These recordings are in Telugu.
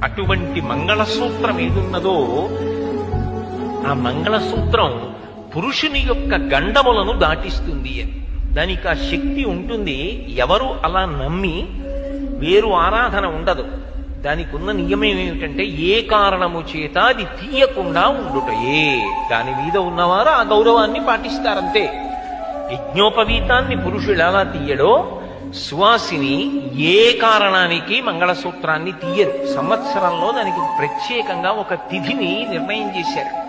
అటువంటి మంగళసూత్రం ఏదున్నదో ఆ మంగళసూత్రం పురుషుని యొక్క గండములను దాటిస్తుంది అని. దానికి ఆ శక్తి ఉంటుంది. ఎవరు అలా నమ్మి వేరు ఆరాధన ఉండదు. దానికి ఉన్న నియమం ఏమిటంటే ఏ కారణము చేత అది తీయకుండా ఉండుటయే. దాని మీద ఉన్నవారు ఆ గౌరవాన్ని పాటిస్తారంతే. యజ్ఞోపవీతాన్ని పురుషుడు ఎలా తీయడో సువాసిని ఏ కారణానికి మంగళసూత్రాన్ని తీయరు. సంవత్సరంలో దానికి ప్రత్యేకంగా ఒక తిథిని నిర్ణయం చేశారు.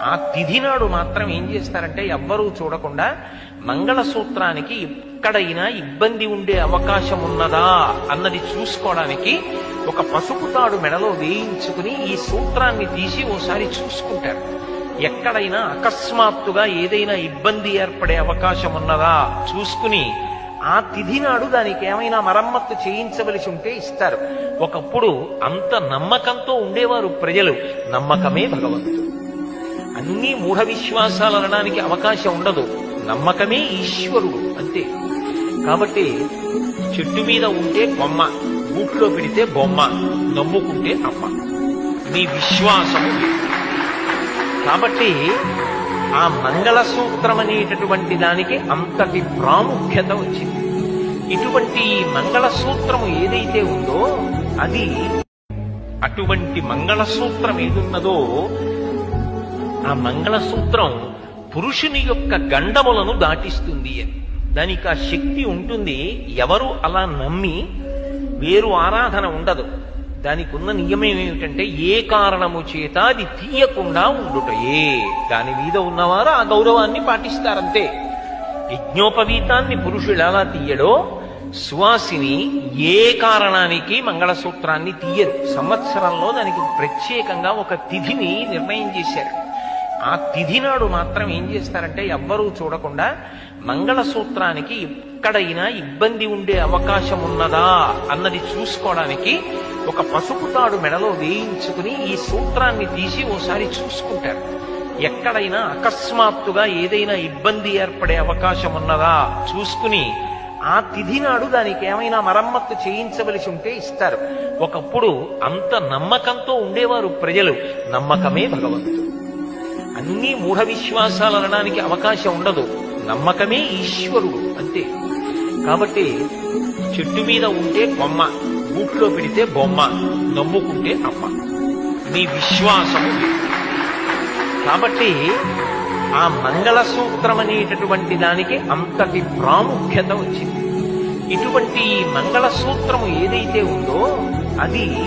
ఆ తిథి నాడు మాత్రం ఏం చేస్తారంటే ఎవ్వరూ చూడకుండా మంగళసూత్రానికి ఎక్కడైనా ఇబ్బంది ఉండే అవకాశం ఉన్నదా అన్నది చూసుకోవడానికి ఒక పసుపు తాడు మెడలో వేయించుకుని ఈ సూత్రాన్ని తీసి ఓసారి చూసుకుంటారు. ఎక్కడైనా అకస్మాత్తుగా ఏదైనా ఇబ్బంది ఏర్పడే అవకాశం ఉన్నదా చూసుకుని ఆ తిథి నాడు దానికి ఏమైనా మరమ్మత్తు చేయించవలసి ఉంటే ఇస్తారు. ఒకప్పుడు అంత నమ్మకంతో ఉండేవారు ప్రజలు. నమ్మకమే భగవంతుడు. అన్ని మూఢ విశ్వాసాలు అనడానికి అవకాశం ఉండదు. నమ్మకమే ఈశ్వరుడు అంతే. కాబట్టి చెట్టు మీద ఉంటే బొమ్మ, గూట్లో పెడితే బొమ్మ, నమ్ముకుంటే అమ్మ. మీ విశ్వాసము కాబట్టి ఆ మంగళసూత్రం అనేటటువంటి దానికి అంతటి ప్రాముఖ్యత వచ్చింది. ఇటువంటి మంగళసూత్రము ఏదైతే ఉందో అది అటువంటి మంగళసూత్రం ఏదున్నదో ఆ మంగళసూత్రం పురుషుని యొక్క గండములను దాటిస్తుంది అని. దానికి ఆ శక్తి ఉంటుంది. ఎవరు అలా నమ్మి వేరు ఆరాధన ఉండదు. దానికి ఉన్న నియమం ఏమిటంటే ఏ కారణము చేత అది తీయకుండా ఉండుటయే. దాని మీద ఉన్నవారు ఆ గౌరవాన్ని పాటిస్తారంతే. యజ్ఞోపవీతాన్ని పురుషుడు ఎలా తీయడో సువాసిని ఏ కారణానికి మంగళసూత్రాన్ని తీయరు. సంవత్సరంలో దానికి ప్రత్యేకంగా ఒక తిథిని నిర్ణయం చేశారు. ఆ తిథి నాడు మాత్రం ఏం చేస్తారంటే ఎవ్వరూ చూడకుండా మంగళసూత్రానికి ఎక్కడైనా ఇబ్బంది ఉండే అవకాశం ఉన్నదా అన్నది చూసుకోవడానికి ఒక పసుపు తాడు మెడలో వేయించుకుని ఈ సూత్రాన్ని తీసి ఓసారి చూసుకుంటారు. ఎక్కడైనా అకస్మాత్తుగా ఏదైనా ఇబ్బంది ఏర్పడే అవకాశం ఉన్నదా చూసుకుని ఆ తిథి నాడు దానికి ఏమైనా మరమ్మత్తు చేయించవలసి ఉంటే ఇస్తారు. ఒకప్పుడు అంత నమ్మకంతో ఉండేవారు ప్రజలు. నమ్మకమే భగవంతుడు. అన్ని మూఢ విశ్వాసాలు అనడానికి అవకాశం ఉండదు. నమ్మకమే ఈశ్వరుడు అంతే. కాబట్టి చెట్టు మీద ఉంటే బొమ్మ, గూట్లో పెడితే బొమ్మ, నమ్ముకుంటే అమ్మ. మీ విశ్వాసము కాబట్టి ఆ మంగళసూత్రం అనేటటువంటి దానికి అంతటి ప్రాముఖ్యత వచ్చింది. ఇటువంటి మంగళసూత్రము ఏదైతే ఉందో అది